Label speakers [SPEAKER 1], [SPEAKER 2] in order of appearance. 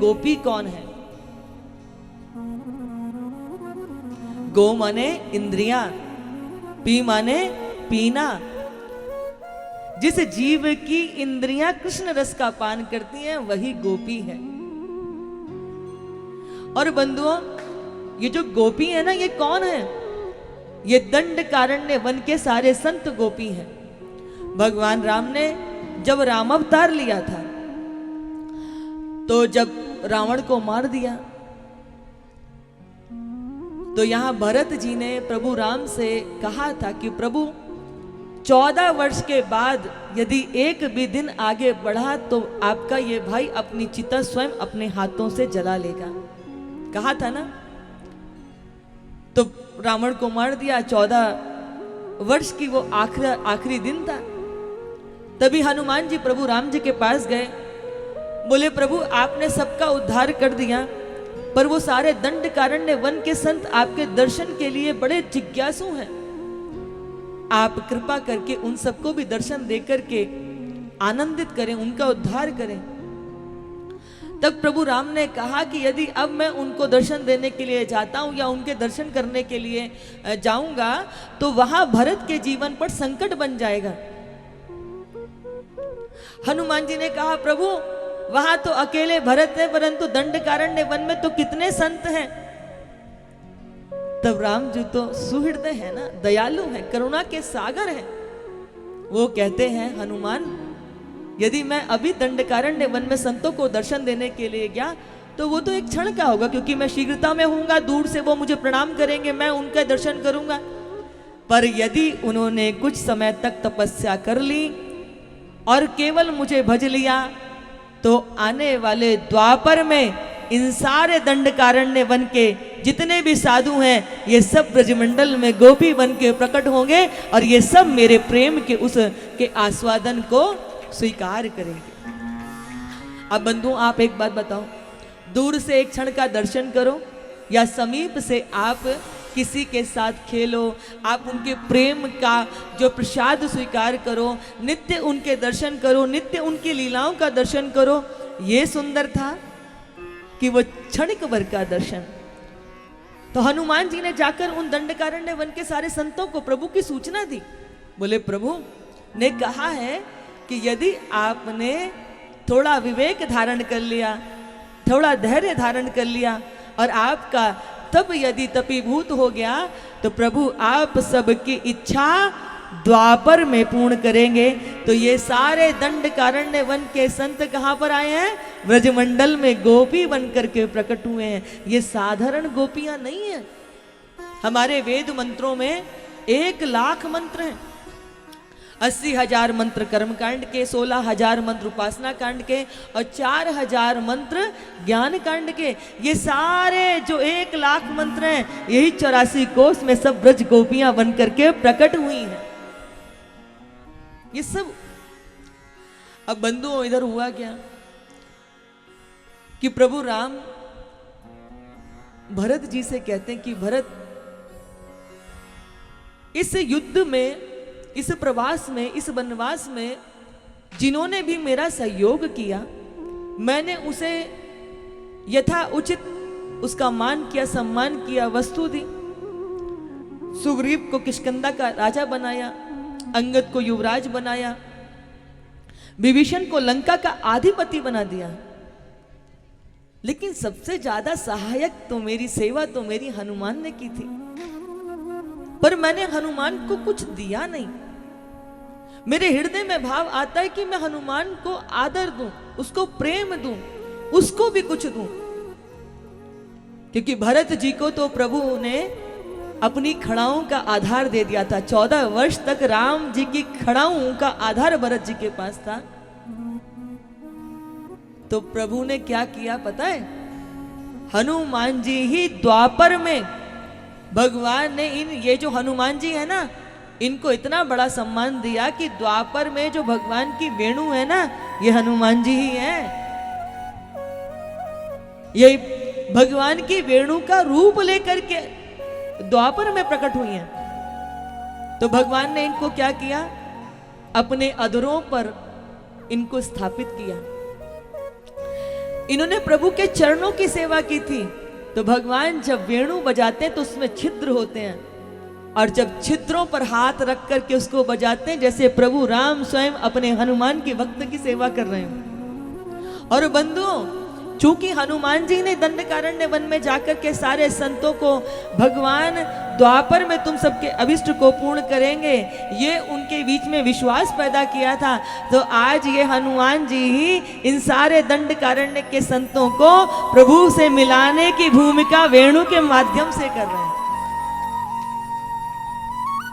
[SPEAKER 1] गोपी कौन है। गो माने इंद्रियां, पी माने पीना। जिस जीव की इंद्रियां कृष्ण रस का पान करती हैं वही गोपी है। और बंधुओं, ये जो गोपी है ना, ये कौन है? ये दंडकारण्य वन के सारे संत गोपी हैं। भगवान राम ने जब रामावतार लिया था, तो जब रावण को मार दिया, तो यहां भरत जी ने प्रभु राम से कहा था कि प्रभु 14 वर्ष के बाद यदि एक भी दिन आगे बढ़ा तो आपका ये भाई अपनी चिता स्वयं अपने हाथों से जला लेगा। कहा था ना। तो रावण को मार दिया। 14 वर्ष की वो आखिरी दिन था। तभी हनुमान जी प्रभु राम जी के पास गए। बोले प्रभु आपने सबका उद्धार कर दिया, पर वो सारे दंडकारण्य वन के संत आपके दर्शन के लिए बड़े जिज्ञासु हैं। आप कृपा करके उन सबको भी दर्शन दे करके आनंदित करें, उनका उद्धार करें। तब प्रभु राम ने कहा कि यदि अब मैं उनको दर्शन देने के लिए जाता हूं या उनके दर्शन करने के लिए जाऊंगा तो वहां भरत के जीवन पर संकट बन जाएगा। हनुमान जी ने कहा प्रभु वहां तो अकेले भरत है, परंतु दंडकारण्य वन में तो कितने संत हैं। तब राम जी तो सुहृदय है ना, दयालु है, करुणा के सागर हैं। वो कहते हैं हनुमान यदि मैं अभी दंडकारण्य वन में संतों को दर्शन देने के लिए गया तो वो तो एक क्षण का होगा, क्योंकि मैं शीघ्रता में हूंगा, दूर से वो मुझे प्रणाम करेंगे, मैं उनका दर्शन करूंगा। पर यदि उन्होंने कुछ समय तक तपस्या कर ली और केवल मुझे भज लिया तो आने वाले द्वापर में इन सारे दंडकारण्य वन के जितने भी साधु हैं ये सब ब्रजमंडल में गोपी बन के प्रकट होंगे और ये सब मेरे प्रेम के उसके आस्वादन को स्वीकार करेंगे। अब बंधु आप एक बात बताओ, दूर से एक क्षण का दर्शन करो या समीप से आप किसी के साथ खेलो, आप उनके प्रेम का जो प्रसाद स्वीकार करो, नित्य उनके दर्शन करो, नित्य उनकी लीलाओं का दर्शन करो। ये सुंदर था कि वो क्षणिक भर का दर्शन। तो हनुमान जी ने जाकर उन दंडकारण्य वन के सारे संतों को प्रभु की सूचना दी। बोले प्रभु ने कहा है कि यदि आपने थोड़ा विवेक धारण कर लिया, थोड़ा धैर्य धारण कर लिया और आपका तब यदि तपीभूत हो गया तो प्रभु आप सबकी इच्छा द्वापर में पूर्ण करेंगे। तो ये सारे दंडकारण्य वन के संत कहां पर आए हैं? ब्रजमंडल में गोपी बन करके प्रकट हुए हैं। ये साधारण गोपियां नहीं है। हमारे वेद मंत्रों में 1,00,000 मंत्र हैं। 80,000 मंत्र कर्म कांड के, 16,000 मंत्र उपासना कांड के और 4,000 मंत्र ज्ञान कांड के। ये सारे जो 1,00,000 मंत्र हैं यही 84 कोष में सब ब्रज गोपियां बन करके प्रकट हुई हैं। ये सब। अब बंधुओं इधर हुआ क्या कि प्रभु राम भरत जी से कहते हैं कि भरत इस युद्ध में, इस प्रवास में, इस वनवास में जिन्होंने भी मेरा सहयोग किया मैंने उसे यथा उचित उसका मान किया, सम्मान किया, वस्तु दी। सुग्रीव को किष्किंधा का राजा बनाया, अंगद को युवराज बनाया, विभीषण को लंका का अधिपति बना दिया। लेकिन सबसे ज्यादा सहायक तो मेरी सेवा तो मेरी हनुमान ने की थी। पर मैंने हनुमान को कुछ दिया नहीं। मेरे हृदय में भाव आता है कि मैं हनुमान को आदर दूं, उसको प्रेम दूं, उसको भी कुछ दूं। क्योंकि भरत जी को तो प्रभु ने अपनी खड़ाओं का आधार दे दिया था। 14 वर्ष तक राम जी की खड़ाओं का आधार भरत जी के पास था। तो प्रभु ने क्या किया पता है? हनुमान जी ही द्वापर में भगवान ने ये जो हनुमान जी है ना, इनको इतना बड़ा सम्मान दिया कि द्वापर में जो भगवान की वेणु है ना, ये हनुमान जी ही है। ये भगवान की वेणु का रूप लेकर के द्वापर में प्रकट हुई हैं। तो भगवान ने इनको क्या किया? अपने अधरों पर इनको स्थापित किया। इन्होंने प्रभु के चरणों की सेवा की थी। तो भगवान जब वेणु बजाते हैं तो उसमें छिद्र होते हैं, और जब छिद्रों पर हाथ रख करके उसको बजाते हैं, जैसे प्रभु राम स्वयं अपने हनुमान के भक्त की सेवा कर रहे हैं। और बंधुओं, चूंकि हनुमान जी ने दंडकारण्य वन में जाकर के सारे संतों को भगवान द्वापर में तुम सबके अभिष्ट को पूर्ण करेंगे, ये उनके बीच में विश्वास पैदा किया था, तो आज ये हनुमान जी ही इन सारे दंडकारण्य के संतों को प्रभु से मिलाने की भूमिका वेणु के माध्यम से कर रहे हैं।